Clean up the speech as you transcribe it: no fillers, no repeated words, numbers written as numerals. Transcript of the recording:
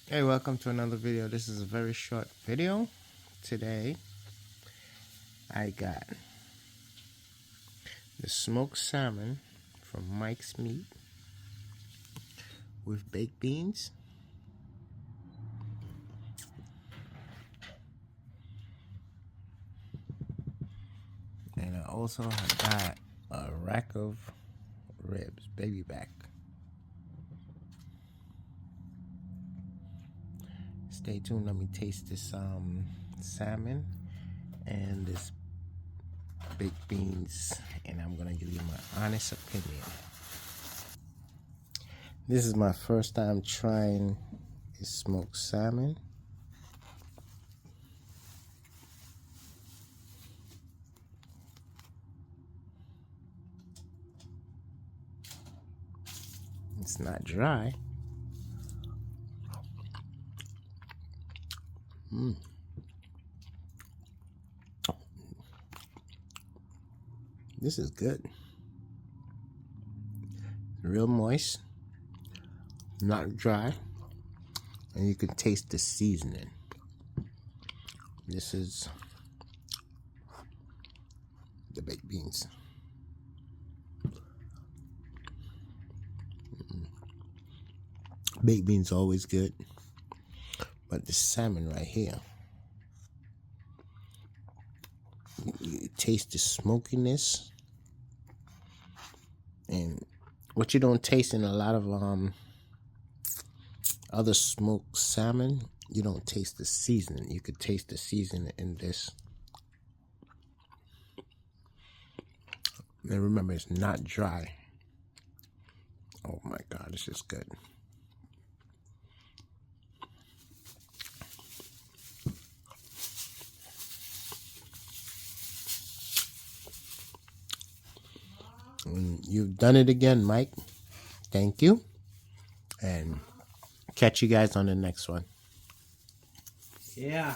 Hey, welcome to another video. This is a very short video. Today I got the smoked salmon from Mike's Meat with baked beans, and I also got a rack of ribs, baby back. Stay tuned. Let me taste this salmon and this baked beans, and I'm gonna give you my honest opinion. This is my first time trying this smoked salmon. It's not dry. This is good. Real moist, not dry, and you can taste the seasoning. This is the baked beans. Baked beans are always good, but the salmon right here, you taste the smokiness, and what you don't taste in a lot of other smoked salmon, you don't taste the seasoning. You could taste the seasoning in this. And remember, it's not dry. Oh my God, this is good. And you've done it again, Mike. Thank you. And catch you guys on the next one. Yeah.